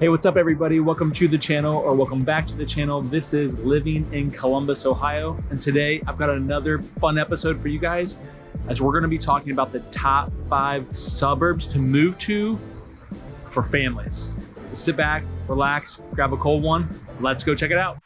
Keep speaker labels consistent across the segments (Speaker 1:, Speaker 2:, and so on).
Speaker 1: Hey, what's up everybody? Welcome to the channel, or welcome back to the channel. This is Living in Columbus, Ohio. And today I've got another fun episode for you guys, as we're gonna be talking about the top 5 suburbs to move to for families. So sit back, relax, grab a cold one. Let's go check it out.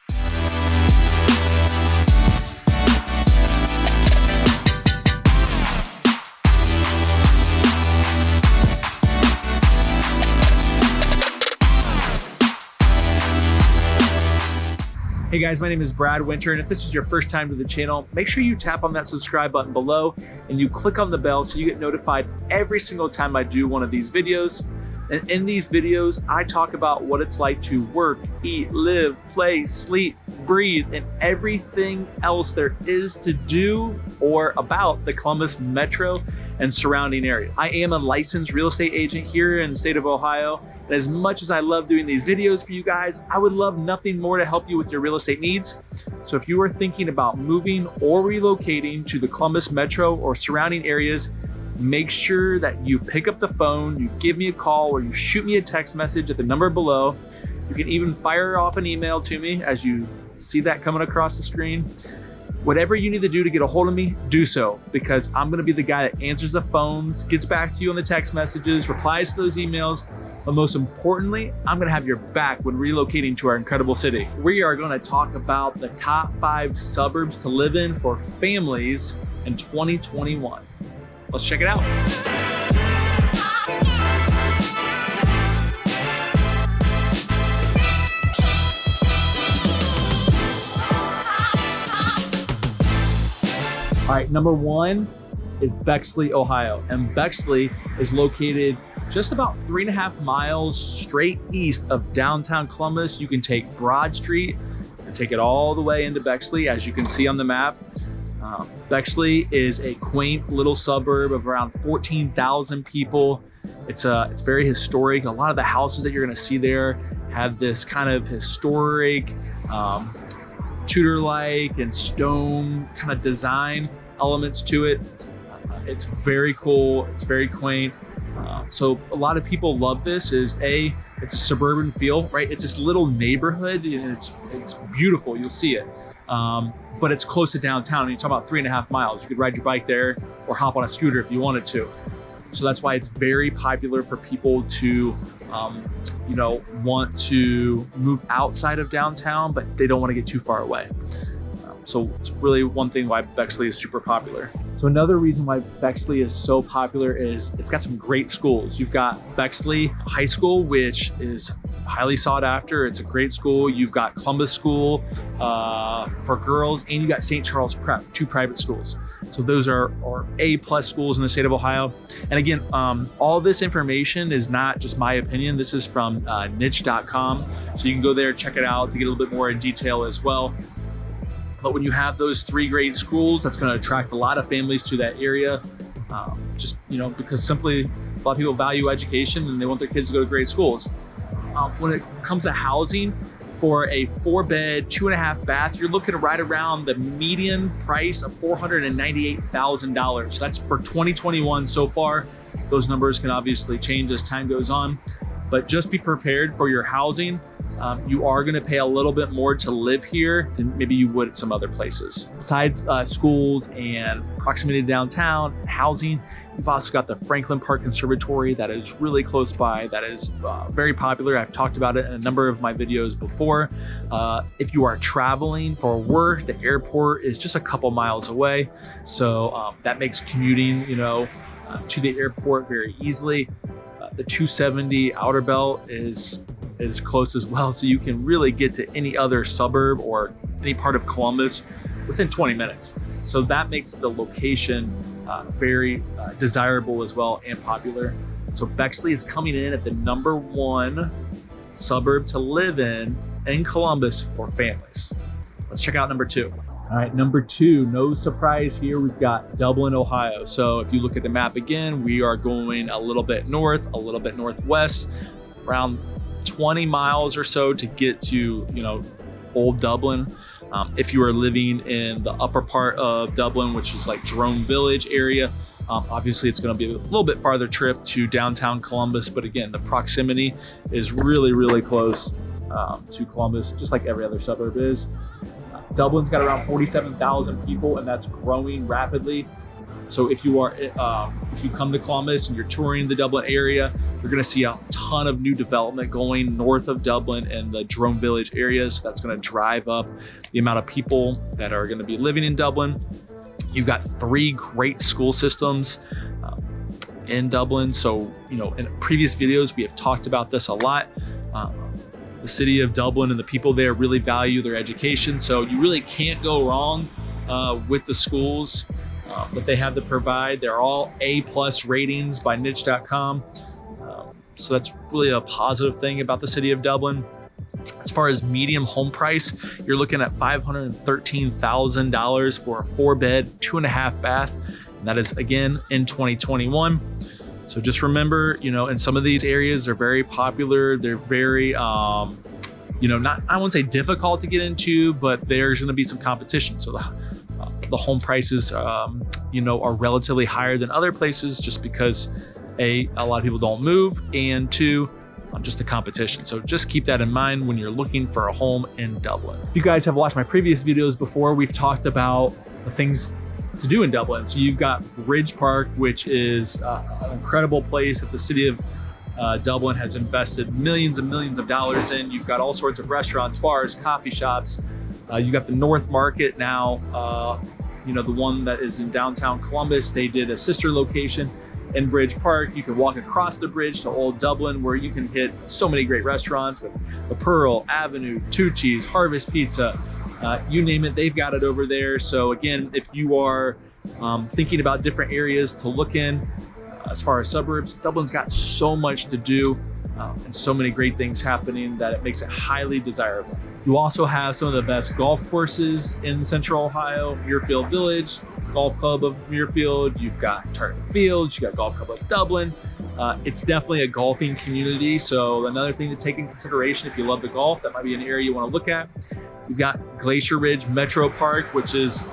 Speaker 1: Hey guys, my name is Brad Winter, and if this is your first time to the channel, make sure you tap on that subscribe button below and you click on the bell so you get notified every single time I do one of these videos. And in these videos, I talk about what it's like to work, eat, live, play, sleep, breathe, and everything else there is to do or about the Columbus metro and surrounding areas. I am a licensed real estate agent here in the state of Ohio. And as much as I love doing these videos for you guys, I would love nothing more to help you with your real estate needs. So if you are thinking about moving or relocating to the Columbus metro or surrounding areas, make sure that you pick up the phone, you give me a call, or you shoot me a text message at the number below. You can even fire off an email to me as you see that coming across the screen. Whatever you need to do to get a hold of me, do so, because I'm gonna be the guy that answers the phones, gets back to you on the text messages, replies to those emails, but most importantly, I'm gonna have your back when relocating to our incredible city. We are gonna talk about the top 5 suburbs to live in for families in 2021. Let's check it out. All right, number 1 is BEXLEY, Ohio. And BEXLEY is located just about 3.5 miles straight east of downtown Columbus. You can take Broad Street and take it all the way into BEXLEY, as you can see on the map. BEXLEY is a quaint little suburb of around 14,000 people. It's very historic. A lot of the houses that you're gonna see there have this kind of historic, Tudor-like and stone kind of design elements to it. It's very cool, it's very quaint. So a lot of people love this. It's a suburban feel, right? It's this little neighborhood and it's beautiful, you'll see it. But it's close to downtown, and you talk about 3.5 miles. You could ride your bike there or hop on a scooter if you wanted to. So that's why it's very popular for people to, want to move outside of downtown, but they don't want to get too far away. So it's really one thing why BEXLEY is super popular. So another reason why BEXLEY is so popular is it's got some great schools. You've got BEXLEY High School, which is highly sought after. It's a great school. You've got Columbus School for girls, and you got St. Charles Prep, 2 private schools. So those are A+ schools in the state of Ohio. And again, all this information is not just my opinion. This is from niche.com. So you can go there, check it out to get a little bit more in detail as well. But when you have those 3 great schools, that's going to attract a lot of families to that area. Because simply a lot of people value education and they want their kids to go to great schools. When it comes to housing, for a 4-bed, 2.5 bath, you're looking right around the median price of $498,000. So that's for 2021 so far. Those numbers can obviously change as time goes on, but just be prepared for your housing. You are gonna pay a little bit more to live here than maybe you would at some other places. Besides schools and proximity to downtown and housing, you've also got the Franklin Park Conservatory that is really close by, that is very popular. I've talked about it in a number of my videos before. If you are traveling for work, the airport is just a couple miles away. So that makes commuting, to the airport very easily. The 270 Outer Belt is close as well, so you can really get to any other suburb or any part of Columbus within 20 minutes. So that makes the location very desirable as well and popular. So BEXLEY is coming in at the number 1 suburb to live in Columbus for families. Let's check out number 2. All right, number 2, no surprise here, we've got Dublin, Ohio. So if you look at the map again, we are going a little bit north, a little bit northwest, around 20 miles or so to get to, Old Dublin. If you are living in the upper part of Dublin, which is like Jerome Village area, Obviously, it's going to be a little bit farther trip to downtown Columbus, but again, the proximity is really, really close to Columbus, just like every other suburb is. Dublin's got around 47,000 people, and that's growing rapidly. So if you come to Columbus and you're touring the Dublin area, you're going to see a ton of new development going north of Dublin and the Jerome Village areas. So that's going to drive up the amount of people that are going to be living in Dublin. You've got 3 great school systems in Dublin. So, in previous videos, we have talked about this a lot. The city of Dublin and the people there really value their education. So you really can't go wrong with the schools that they have to provide. They're all A+ ratings by niche.com. So that's really a positive thing about the city of Dublin. As far as medium home price, you're looking at $513,000 for a 4-bed, 2.5 bath. And that is, again, in 2021. So just remember, in some of these areas, they're very popular. They're very, I wouldn't say difficult to get into, but there's going to be some competition. So the home prices, are relatively higher than other places just because a lot of people don't move, and 2, just the competition. So just keep that in mind when you're looking for a home in Dublin. If you guys have watched my previous videos before, we've talked about the things to do in Dublin. So you've got Bridge Park, which is an incredible place that the city of Dublin has invested millions and millions of dollars in. You've got all sorts of restaurants, bars, coffee shops. You got the North Market now, the one that is in downtown Columbus. They did a sister location in Bridge Park. You can walk across the bridge to Old Dublin, where you can hit so many great restaurants with the Pearl, Avenue, Tucci's, Harvest Pizza, you name it, they've got it over there. So again, if you are thinking about different areas to look in as far as suburbs, Dublin's got so much to do and so many great things happening that it makes it highly desirable. You also have some of the best golf courses in Central Ohio, Muirfield Village, Golf Club of Muirfield. You've got Tartan Fields, you've got Golf Club of Dublin. It's definitely a golfing community. So another thing to take in consideration if you love the golf, that might be an area you want to look at. You've got Glacier Ridge Metro Park, which is,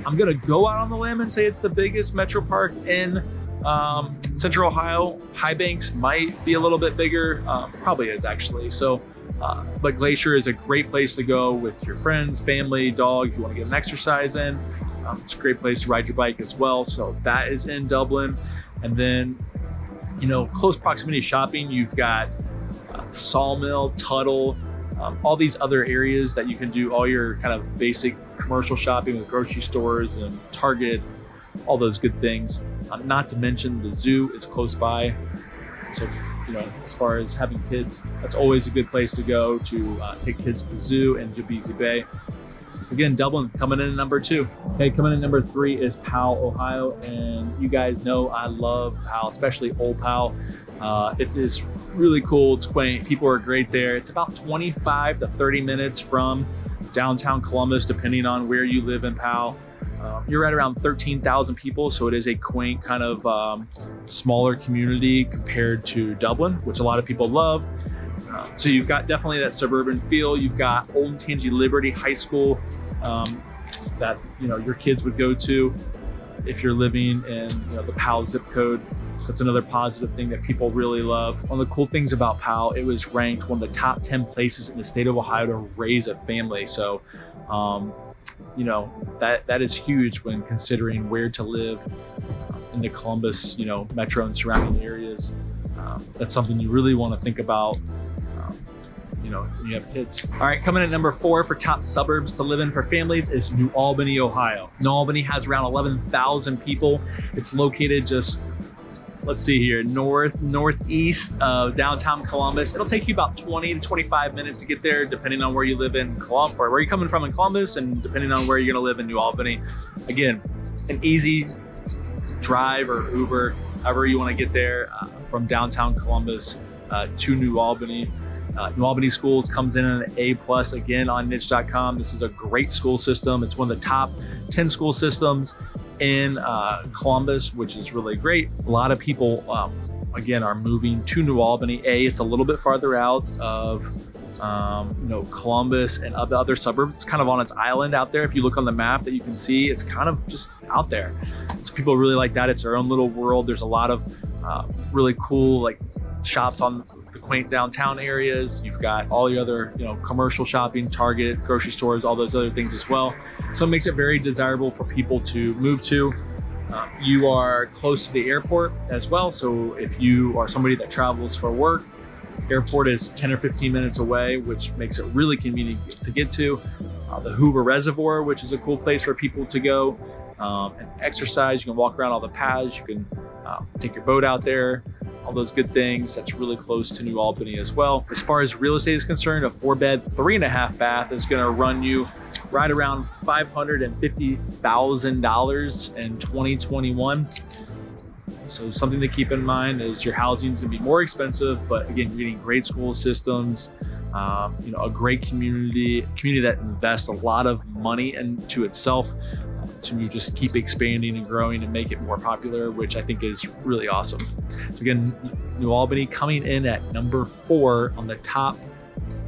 Speaker 1: I'm going to go out on the limb and say it's the biggest metro park in Central Ohio. High Banks might be a little bit bigger, probably is actually. So, but Glacier is a great place to go with your friends, family, dog, if you want to get an exercise in. It's a great place to ride your bike as well. So that is in Dublin. And then, close proximity shopping, you've got Sawmill, Tuttle, all these other areas that you can do all your kind of basic commercial shopping with grocery stores and Target, all those good things. Not to mention the zoo is close by. So, as far as having kids, that's always a good place to go to take kids to the zoo and Jabezi Bay. So again, Dublin coming in at number 2. Okay, coming in at number 3 is Powell, Ohio. And you guys know I love Powell, especially Old Powell. It is really cool. It's quaint. People are great there. It's about 25 to 30 minutes from downtown Columbus, depending on where you live in Powell. You're at around 13,000 people, so it is a quaint kind of smaller community compared to Dublin, which a lot of people love. So you've got definitely that suburban feel. You've got Old Tangi Liberty High School that your kids would go to if you're living in the Powell zip code. So that's another positive thing that people really love. One of the cool things about Powell, it was ranked one of the top 10 places in the state of Ohio to raise a family. So that is huge when considering where to live in the Columbus, metro and surrounding areas. That's something you really want to think about, when you have kids. All right, coming in at number 4 for top suburbs to live in for families is New Albany, Ohio. New Albany has around 11,000 people. It's located just, let's see here, northeast of downtown Columbus. It'll take you about 20 to 25 minutes to get there, depending on where you live in Columbus, or where you're coming from in Columbus, and depending on where you're gonna live in New Albany. Again, an easy drive or Uber, however you wanna get there from downtown Columbus to New Albany. New Albany Schools comes in at an A+, again, on niche.com. This is a great school system. It's one of the top 10 school systems in Columbus, which is really great. A lot of people again, are moving to New Albany. It's a little bit farther out of Columbus and the other suburbs. It's kind of on its island out there. If you look on the map that you can see, it's kind of just out there. So people really like that. It's their own little world. There's a lot of really cool like shops on the quaint downtown areas. You've got all the other, commercial shopping, Target, grocery stores, all those other things as well. So it makes it very desirable for people to move to. You are close to the airport as well. So if you are somebody that travels for work, airport is 10 or 15 minutes away, which makes it really convenient to get to. The Hoover Reservoir, which is a cool place for people to go and exercise. You can walk around all the paths. You can take your boat out there, all those good things. That's really close to New Albany as well. As far as real estate is concerned, a 4-bed, 3.5 bath is going to run you right around $550,000 in 2021. So something to keep in mind is your housing is going to be more expensive, but again, you're getting great school systems, a great community that invests a lot of money into itself to just keep expanding and growing and make it more popular, which I think is really awesome. So again, New Albany coming in at number 4 on the top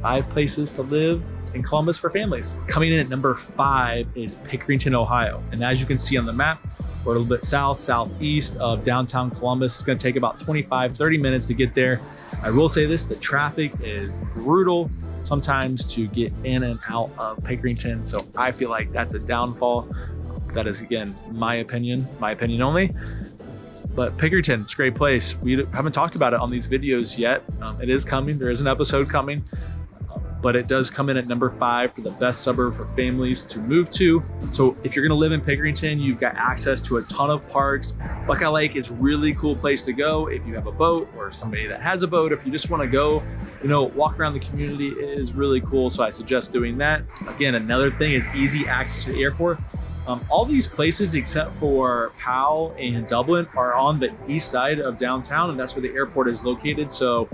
Speaker 1: 5 places to live in Columbus for families. Coming in at number 5 is Pickerington, Ohio. And as you can see on the map, we're a little bit southeast of downtown Columbus. It's going to take about 25-30 minutes to get there. I will say this, the traffic is brutal sometimes to get in and out of Pickerington. So I feel like that's a downfall. That is, again, my opinion only. But Pickerington, it's a great place. We haven't talked about it on these videos yet. It is coming. There is an episode coming. But it does come in at number 5 for the best suburb for families to move to. So if you're gonna live in Pickerington, you've got access to a ton of parks. Buckeye Lake is a really cool place to go if you have a boat or somebody that has a boat. If you just wanna go, walk around the community, it is really cool. So I suggest doing that. Again, another thing is easy access to the airport. All these places except for POWELL and Dublin are on the east side of downtown, and that's where the airport is located. So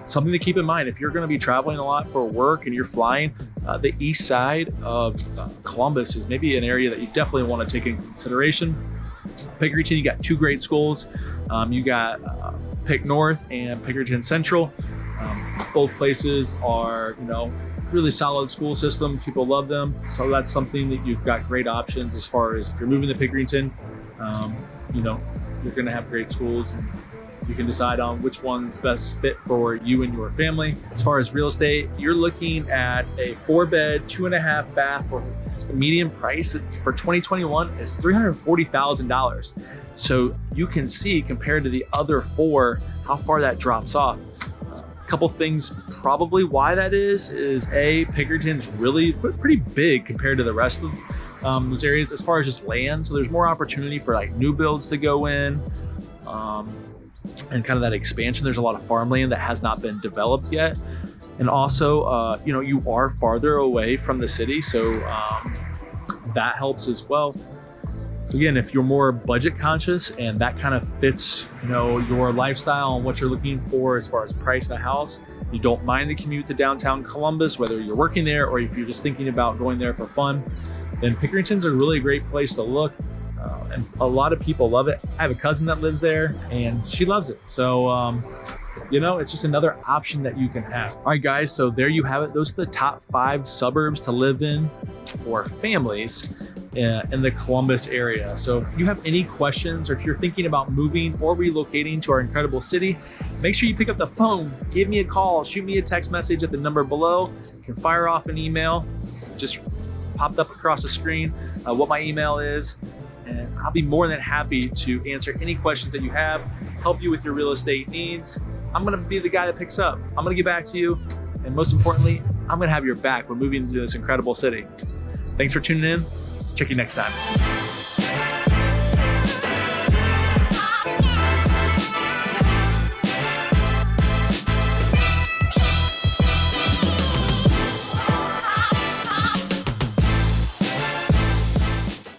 Speaker 1: something to keep in mind, if you're going to be traveling a lot for work and you're flying, the east side of Columbus is maybe an area that you definitely want to take into consideration. Pickerington, you got 2 great schools. You got Pick North and Pickerington Central. Both places are, really solid school system. People love them. So that's something that you've got great options as far as if you're moving to Pickerington, you're going to have great schools. And you can decide on which one's best fit for you and your family. As far as real estate, you're looking at a 4-bed, 2.5 bath for the median price for 2021 is $340,000. So you can see compared to the other 4, how far that drops off. A couple things probably why that is Pickerington's really pretty big compared to the rest of those areas as far as just land. So there's more opportunity for like new builds to go in. And kind of that expansion. There's a lot of farmland that has not been developed yet. And also, you are farther away from the city. So that helps as well. So again, if you're more budget conscious and that kind of fits, your lifestyle and what you're looking for as far as price in a house, you don't mind the commute to downtown Columbus, whether you're working there or if you're just thinking about going there for fun, then Pickerington's a really great place to look. And a lot of people love it. I have a cousin that lives there and she loves it. So, it's just another option that you can have. All right, guys, so there you have it. Those are the top 5 suburbs to live in for families in the Columbus area. So if you have any questions or if you're thinking about moving or relocating to our incredible city, make sure you pick up the phone, give me a call, shoot me a text message at the number below. You can fire off an email, just popped up across the screen, what my email is. And I'll be more than happy to answer any questions that you have, help you with your real estate needs. I'm gonna be the guy that picks up. I'm gonna get back to you. And most importantly, I'm gonna have your back when moving to this incredible city. Thanks for tuning in. Check you next time.